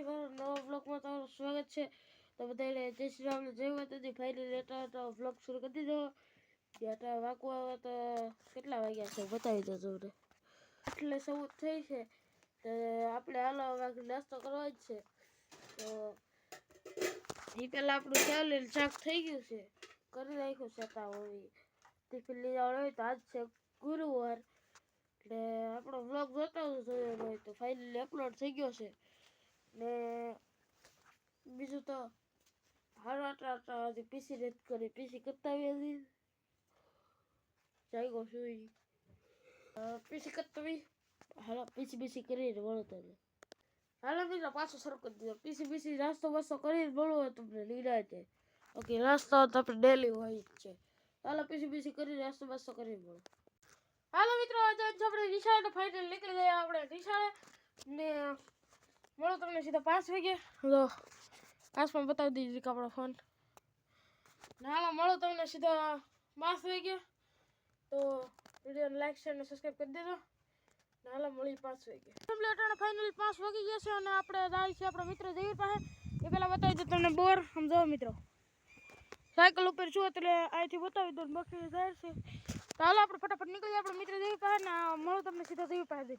ફરીથી મારો નવો વ્લોગમાં તમારું સ્વાગત છે. તો બધાને જય શ્રી રામ, જય માતાજી. ફાઇનલી તો વ્લોગ શરૂ કરી દીધો. ત્યાં વાગવા આવે તો કેટલા વાગ્યા છે બતાવી દો તમને. એટલે સૌ થઈ છે તો આપણે હાલો વાગે નાસ્તો કરવા જ છે. તો એ પહેલાં આપણું ચાલેલ શાક થઈ ગયું છે, કરી નાખ્યું સેતા હોય ટિફિન લઈ જવાનું હોય. તો આજ છે ગુરુવાર, એટલે આપણો વ્લોગ જોતા હોય તો ફાઇનલી અપલોડ થઈ ગયો છે. ને બીજું તો હારા હજી પીસી નથી કરી, પીસી કરતા આવી જાગો સુઈ પીસી કરતા આવી. હાલો પીસી કરીને બોલો તમને. હાલો મિત્રો પાછો શરૂ કરી દીધો. પીસી નાસ્તો બસ્તો કરીને બોલવો હોય તમને લીધા છે. ઓકે, નાસ્તો તો આપણે ડેલી હોય જ છે. હાલો પીસી કરીને નાસ્તો બસ્તો કરીને બોલો. હાલો મિત્રો આજે આપણે નિશાળે ફાઇનલ નીકળી ગયા. આપણે નિશાળે ને મળો તમને સીધા 5 વાગે. લો કાશમાં બતાવી દીધી આપણો ફોન. હાલો મળો તમને સીધા 5 વાગે. તો વિડીયોને લાઈક શેર અને સબસ્ક્રાઈબ કરી દેજો. હાલો મળી 5 વાગે. કમ્પ્લીટ ફાઇનલી 5 વાગી ગયા છે અને આપણે જાય છે આપણા મિત્ર દેવીર પાસે. એ પહેલાં બતાવી દો તમને બોર. સમજો મિત્રો સાયકલ ઉપર છું એટલે અહીંથી બતાવી દો. બાકી જાય છે તો હાલો આપણે ફટાફટ નીકળીએ આપણા મિત્ર દેવીર પાસે ને મળો તમને સીધા દેવીર પાસે.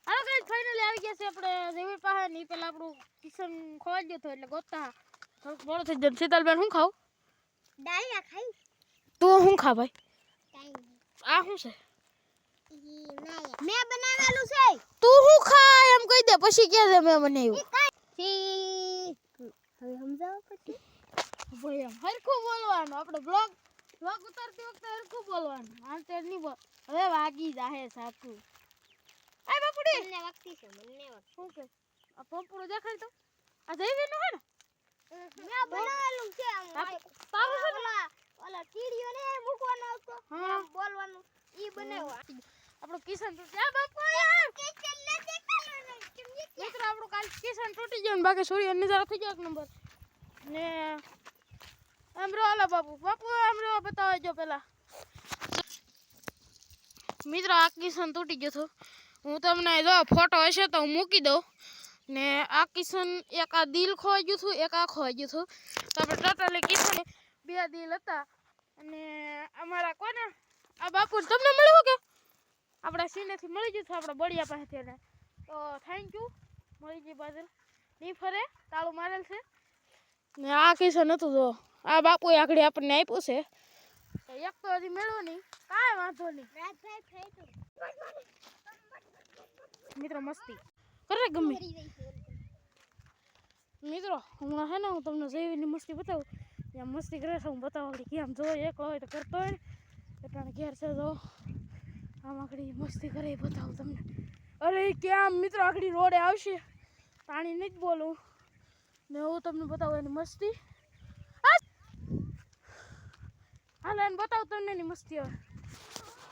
હાલો ગાઈસ ફાઇનલી આવી ગયા છે આપણે દેવીર પાસે. ને પહેલાં આપણું કિશન ખોવાઈ ગયો હતો એટલે ગોતતા થોડુંક મોડું થઈ જાય. શીતલબેન શું ખાવ? ડાળિયા ખાઈ. તું શું ખા ભાઈ? આ શું છે? મેં બનાવેલું છે. તું શું ખા એમ કહી દે પછી કે દે મેં બનાવ્યું. હવે સમજાવો પછી ભાઈ એમ હરખું બોલવાનું. આપણે બ્લોગ ઉતારતી વખતે હરખું બોલવાનું. આંતે નહીં બોલ. હવે વાગી જાહે સાકું. આ બાપુડી મને વખતી છે. મને વખતી શું છે? આ પંપુડો દેખાય તો આ જઈવીનું હે ને? મેં બનાવેલું છે. તારું છે ને? ઓલા કીડીઓ ને મૂકવાનો હતો. હા બોલવાનું ઈ બનાવ્યો. આપણો કિશન તૂટી. આ બાપુ યાર મિત્રો આપણું કાલ કિશન તૂટી ગયો ને બાકી સૂર્ય નજારો થઈ ગયો એક નંબર. ને આમ રો આલા બાપુ આમ રો બતાવજો જો પેલા. મિત્રો આ કિશન તૂટી ગયો હતો. હું તમને જો ફોટો હશે તો હું મૂકી દઉં. ને આ કિશન એક આ દિલ ખોવાઈ ગયું હતું, એક આ ખોવાઈ ગયું હતું. તો આપણે ટોટલી કિશન 2 દિલ હતા. અને અમારા કોને આ બાપુ તમને મળ્યું કે આપણા સીનેથી મળી ગયું હતું આપણા બળિયા પાસેથી. એને તો થેન્ક યુ મળી ગઈ બાદલ. નહીં ફરે તાળું મારેલ છે. ને આ કિશન હતું જો આ બાપુએ આગળ આપણને આપ્યું છે. તો એક તો હજી મેળવો નહીં, કાંઈ વાંધો નહીં. મિત્રો મસ્તી કરે ગમે મિત્રો. હમણાં હે ને હું તમને જૈવીની મસ્તી બતાવું. ત્યાં મસ્તી કરે છે હું બતાવું. કે આમ જો એકલો હોય તો કરતો હોય ને એટલે ઘેર છે જો આમ આગળ મસ્તી કરે બતાવું તમને. અરે ક્યાં મિત્રો આગળ રોડે આવશે પાણી નહીં જ બોલું ને હું તમને બતાવું એની મસ્તી. હાલ એને બતાવું તમને એની મસ્તી. હવે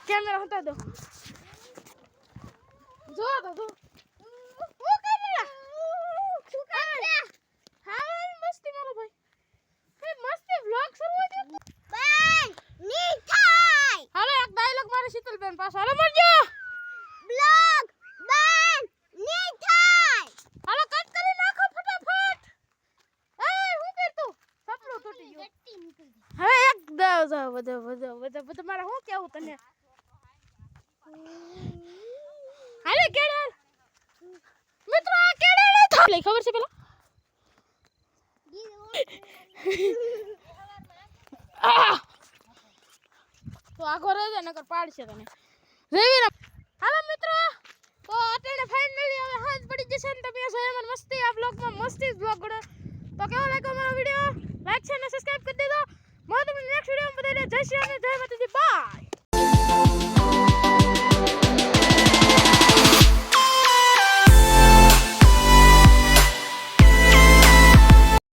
કેમેરા હતા દો જો તો જો મસ્તી મારો ભાઈ. મસ્તી વ્લોગ શરૂ થઈ ગયો. હાલો એક ડાયલોગ મારે શીતલબેન પાસે. હાલો મળજો. બ્લોગ બંધ ની થાય. હાલો કટ કરી નાખો ફટાફટ. એ હું કરતું સપનું તૂટી ગયું. હવે એક બધા મારે શું કેવું તને. હાલે કેડર મિત્રો આ કેડર ન થાય ખબર છે પેલા. તો આગો રહેજે નકર પાડશે તને રેવી. હાલો મિત્રો તો અત્યારે ફાઇનલી હવે હાથ પડી જશે ને તમે જો એમાં મસ્તી આ બ્લોગમાં મસ્તી જ બ્લોગ ગણો. તો કેવો લાગ્યો મારો વિડીયો? લાઈક છે અને સબસ્ક્રાઇબ કરી દેજો. મળો તમને નેક્સ્ટ વિડીયોમાં. બધાને જય શ્રી રામ, જય માતાજી, બાય.